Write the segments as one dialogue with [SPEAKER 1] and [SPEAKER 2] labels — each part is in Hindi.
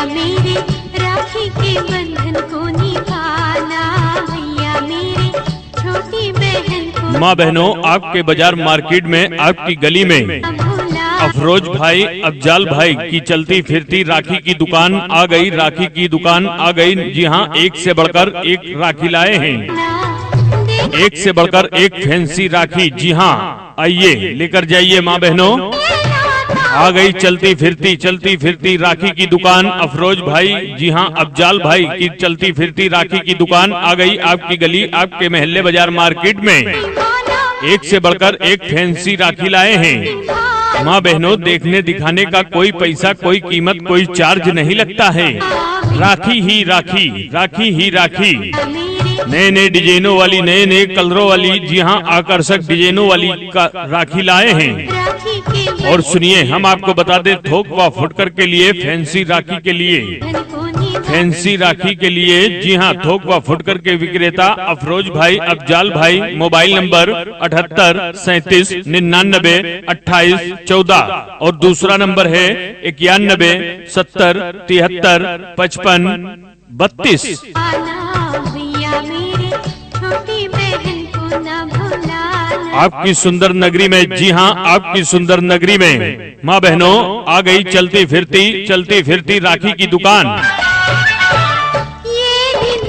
[SPEAKER 1] मेरे राखी के बंधन को निभाना, भैया मेरे छोटी बहन को।
[SPEAKER 2] माँ बहनों, आपके बाजार मार्केट में, आपकी गली में अफरोज भाई, अफजाल भाई की चलती फिरती राखी की दुकान आ गई। राखी की दुकान आ गई। जी हाँ, एक से बढ़कर एक राखी लाए हैं, एक से बढ़कर एक फैंसी राखी। जी हाँ, आइए लेकर जाइए माँ बहनों। आ गई चलती फिरती राखी की दुकान अफरोज भाई, जी हाँ अफजाल भाई की चलती फिरती राखी की दुकान आ गई आपकी गली, आपके मोहल्ले बाजार मार्केट में। एक से बढ़कर एक फैंसी राखी लाए हैं। माँ बहनों, देखने दिखाने का कोई पैसा, कोई कीमत, कोई चार्ज नहीं लगता है। राखी ही राखी, राखी ही राखी, नए नए डिजाइनों वाली, नए नए कलरों वाली, जी हाँ आकर्षक डिजाइनों वाली का राखी लाए हैं। और सुनिए, हम आपको बता दें, थोक व फुटकर के लिए, फैंसी राखी के लिए, फैंसी राखी के लिए, जी हाँ थोक व फुटकर के विक्रेता अफरोज भाई, अफजाल भाई। मोबाइल नंबर 78 37 99 28 14 और दूसरा नंबर है 91 70 73 55 32। आपकी सुंदर नगरी में, जी हाँ आपकी सुंदर नगरी में माँ बहनों आ गई चलती फिरती राखी की दुकान।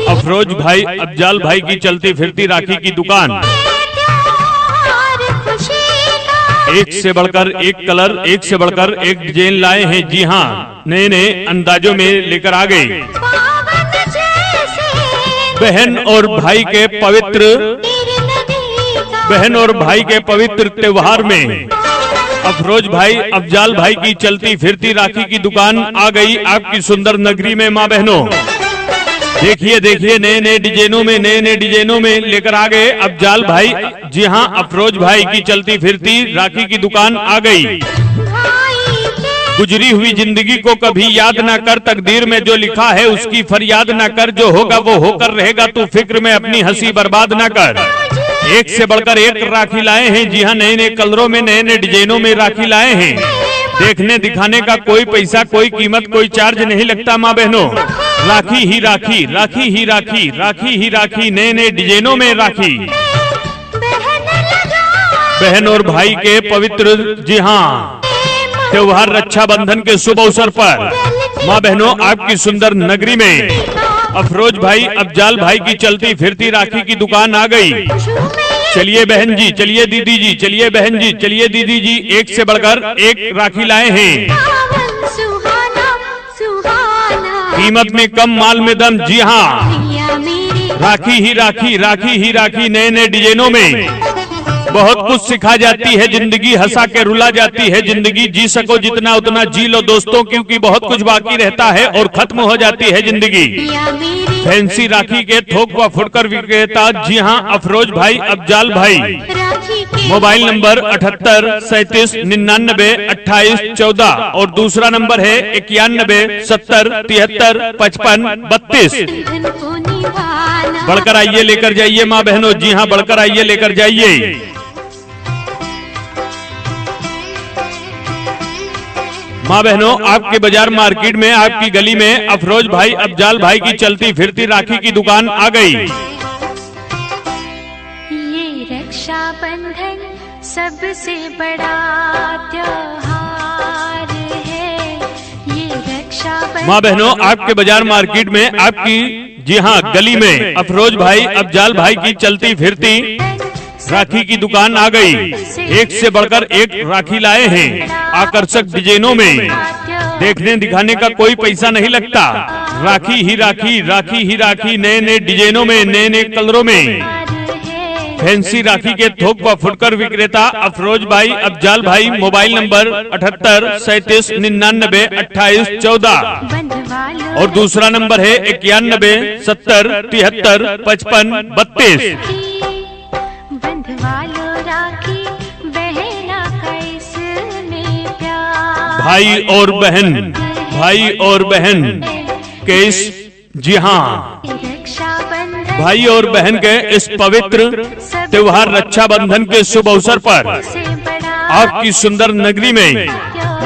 [SPEAKER 2] अफरोज भाई, अफजाल भाई की चलती फिरती राखी की दुकान। एक से बढ़कर एक कलर, एक से बढ़कर एक डिजाइन लाए हैं। जी हाँ, नए नए अंदाजों में लेकर आ गए। बहन और भाई के पवित्र त्योहार में अफरोज भाई, अफजाल भाई की चलती फिरती राखी की दुकान आ गई आपकी सुंदर नगरी में। माँ बहनों देखिए नए नए डिजाइनों में लेकर आ गए अफजाल भाई। जी हाँ, अफरोज भाई की चलती फिरती राखी की दुकान आ गई। गुजरी हुई जिंदगी को कभी याद ना कर, तकदीर में जो लिखा है उसकी फरियाद ना कर, जो होगा वो होकर रहेगा, तू फिक्र में अपनी हंसी बर्बाद ना कर। एक से बढ़कर एक राखी लाए हैं। जी हाँ, नए नए कलरों में, नए नए डिजाइनों में राखी लाए हैं। देखने दिखाने का कोई पैसा, कोई कीमत, कोई चार्ज नहीं लगता। माँ बहनों, राखी ही राखी, राखी ही राखी, राखी ही राखी, नए नए डिजाइनों में राखी। बहन और भाई के पवित्र, जी हाँ त्योहार रक्षाबंधन के शुभ अवसर पर माँ बहनों आपकी सुंदर नगरी में अफरोज भाई, अफजाल भाई की चलती फिरती राखी की दुकान आ गई। चलिए बहन जी, चलिए दीदी जी, चलिए बहन जी, चलिए दीदी जी, एक से बढ़कर एक राखी लाए हैं। कीमत में कम, माल में दम। जी हाँ, राखी ही राखी, राखी ही राखी, नए नए डिजाइनों में। बहुत कुछ सिखा जाती है जिंदगी, हंसा के रुला जाती है जिंदगी। जी सको जितना उतना जी लो दोस्तों, क्योंकि बहुत कुछ बाकी रहता है और खत्म हो जाती है जिंदगी। फैंसी राखी के थोक व फुटकर विक्रेता, जी हाँ अफरोज भाई, अफजाल भाई। मोबाइल नंबर 78 37 99 28 14 और दूसरा नंबर है 91 70 73 55 32। बढ़कर आइए, लेकर जाइए माँ बहनों। जी हाँ, बढ़कर आइए, लेकर जाइए। माँ बहनों, आपके बाजार मार्केट में, आपकी गली में अफरोज भाई, अफजाल भाई की चलती फिरती राखी की दुकान आ गई।
[SPEAKER 1] ये रक्षाबंधन सबसे बड़ा त्योहार है, ये रक्षाबंधन।
[SPEAKER 2] माँ बहनों, आपके बाजार मार्केट में, आपकी, जी हाँ गली में अफरोज भाई, अफजाल भाई की चलती फिरती राखी की दुकान आ गई। एक से बढ़कर एक राखी लाए हैं आकर्षक डिजाइनों में। देखने दिखाने का कोई पैसा नहीं लगता। राखी ही राखी, राखी ही राखी, नए नए डिजाइनों में, नए नए कलरों में। फैंसी राखी के थोक व फुटकर विक्रेता अफरोज भाई, अफजाल भाई। मोबाइल नंबर 78 37 99 28 14 और दूसरा नंबर है 91 70 73 55 32। भाई और बहन के इस, जी हाँ भाई और बहन के इस पवित्र त्योहार रक्षाबंधन के शुभ अवसर पर आपकी सुंदर नगरी में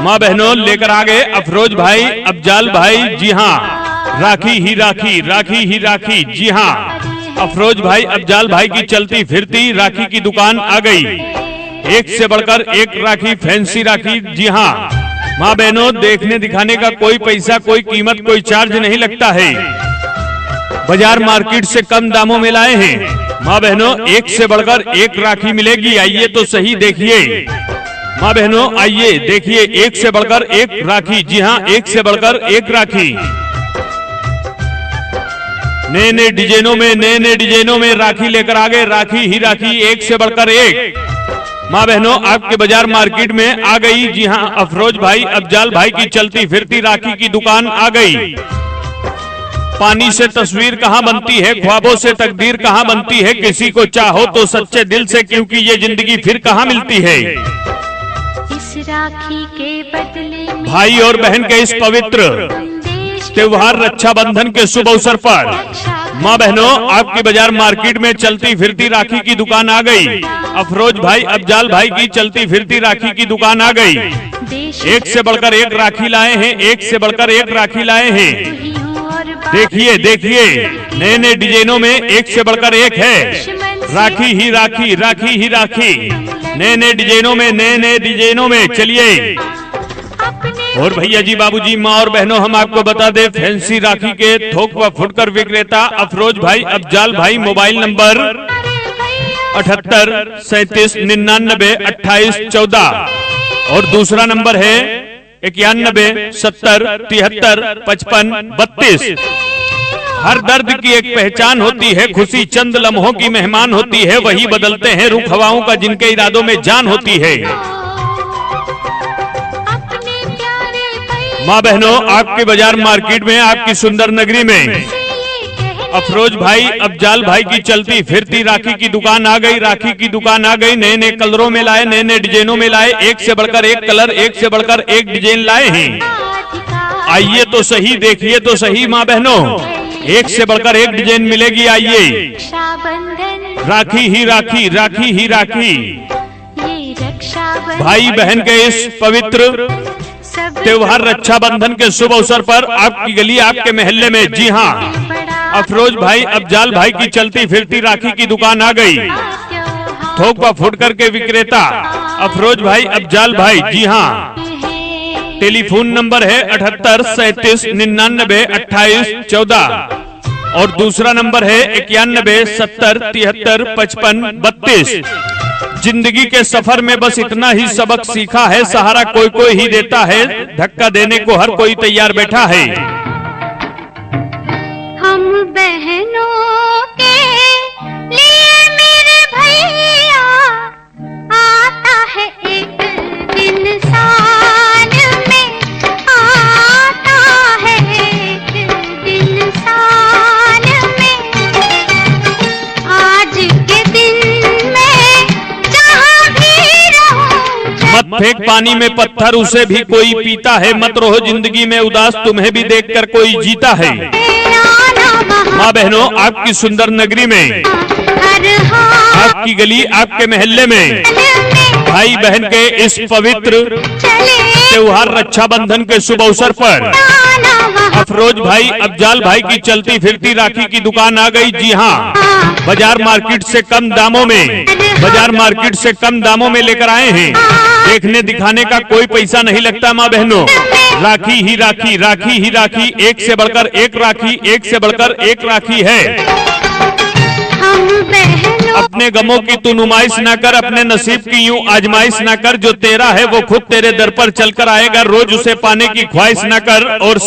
[SPEAKER 2] माँ बहनों लेकर आ गए अफरोज भाई अफजाल भाई, जी हाँ राखी ही राखी, राखी ही राखी, जी हाँ अफरोज भाई अफजाल भाई की चलती फिरती राखी की दुकान आ गई। एक से बढ़कर एक राखी, फैंसी राखी, जी हाँ माँ बहनों देखने दिखाने का कोई पैसा, कोई कीमत, कोई चार्ज नहीं लगता है। बाजार मार्केट से कम दामों में लाए हैं। माँ बहनों एक से बढ़कर एक राखी मिलेगी, आइए तो सही देखिए। माँ बहनों आइए देखिए, एक से बढ़कर एक राखी, जी हाँ एक से बढ़कर एक राखी। नए नए डिजाइनों में, नए नए डिजाइनों में राखी लेकर आ गए। राखी ही राखी, एक से बढ़कर एक। माँ बहनों आपके बाजार मार्केट में आ गई, जी हाँ अफरोज भाई अफजाल भाई की चलती फिरती राखी की दुकान आ गई। पानी से तस्वीर कहाँ बनती है, ख्वाबों से तकदीर कहाँ बनती है, किसी को चाहो तो सच्चे दिल से, क्योंकि ये जिंदगी फिर कहाँ मिलती है।
[SPEAKER 1] इस राखी के बदले में
[SPEAKER 2] भाई और बहन के इस पवित्र त्योहार रक्षाबंधन के शुभ अवसर पर माँ बहनों आपकी बाजार मार्केट में चलती फिरती राखी की दुकान आ गई। अफरोज भाई अफजाल भाई की चलती फिरती राखी की दुकान आ गई। एक से बढ़कर एक राखी लाए हैं, एक से बढ़कर एक राखी लाए हैं। देखिए देखिए नए नए डिजाइनों में एक से बढ़कर एक है। राखी ही राखी, राखी ही राखी, नए नए डिजाइनों में, नए नए डिजाइनों में। चलिए और भैया जी, बाबूजी, माँ और बहनों हम आपको बता दें फैंसी राखी के थोक व फुटकर विक्रेता अफरोज भाई अफजाल भाई। मोबाइल नंबर 7837992814 और दूसरा नंबर है 9170735532। हर दर्द की एक पहचान होती है, खुशी चंद लम्हों की मेहमान होती है, वही बदलते हैं रुख हवाओं का जिनके इरादों में जान होती है। माँ बहनों आपके बाजार मार्केट में, आपकी सुंदर नगरी में अफरोज भाई अफजाल भाई की चलती फिरती राखी की दुकान आ गई। राखी की दुकान आ गई, नए नए कलरों में लाए, नए नए डिजाइनों में लाए। एक से बढ़कर एक कलर, एक से बढ़कर एक डिजाइन लाए हैं। आइए तो सही देखिए तो सही माँ बहनों, एक से बढ़कर एक डिजाइन मिलेगी। आइए राखी ही राखी, राखी ही राखी, भाई बहन के इस पवित्र त्योहार रक्षाबंधन के शुभ अवसर पर आपकी गली, आपके मोहल्ले में, जी हाँ अफरोज भाई अफजाल भाई की चलती फिरती राखी की दुकान आ गई। थोक व फुटकर के विक्रेता अफरोज भाई अफजाल भाई, जी हाँ टेलीफोन नंबर है 7837992814 और दूसरा नंबर है 9170735532। जिंदगी के सफर में बस इतना ही सबक सीखा है, सहारा कोई कोई ही देता है, धक्का देने को हर कोई तैयार बैठा है।
[SPEAKER 1] हम बहनों के लिए मेरे भैया आता है एक दिन साल में, आता है एक दिन साल में। आज के दिन में जहाँ भी रहूं,
[SPEAKER 2] मत फेंक पानी में पत्थर, उसे भी कोई पीता है। मत रहो जिंदगी में उदास, तुम्हें भी देखकर कोई जीता है। माँ बहनों आपकी सुंदर नगरी में, आपकी गली, आपके मोहल्ले में भाई बहन के इस पवित्र त्योहार रक्षाबंधन के शुभ अवसर पर अफरोज भाई अफजाल भाई की चलती फिरती राखी की दुकान आ गई। जी हाँ बाजार मार्केट से कम दामों में, बाजार मार्केट से कम दामों में लेकर आए हैं। देखने दिखाने का कोई पैसा नहीं लगता माँ बहनों। राखी ही राखी, राखी ही राखी, एक से बढ़कर एक राखी, एक से बढ़कर एक राखी है। अपने गमों की तू नुमाइश ना कर, अपने नसीब की यूं आजमाइश ना कर। जो तेरा है वो खुद तेरे दर पर चलकर आएगा, रोज उसे पाने की ख्वाहिश ना कर। और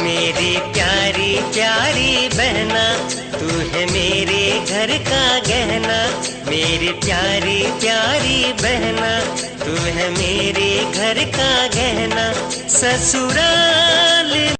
[SPEAKER 3] मेरी प्यारी प्यारी बहना, तू है मेरे घर का गहना। मेरी प्यारी प्यारी बहना, तू है मेरे घर का गहना। ससुराल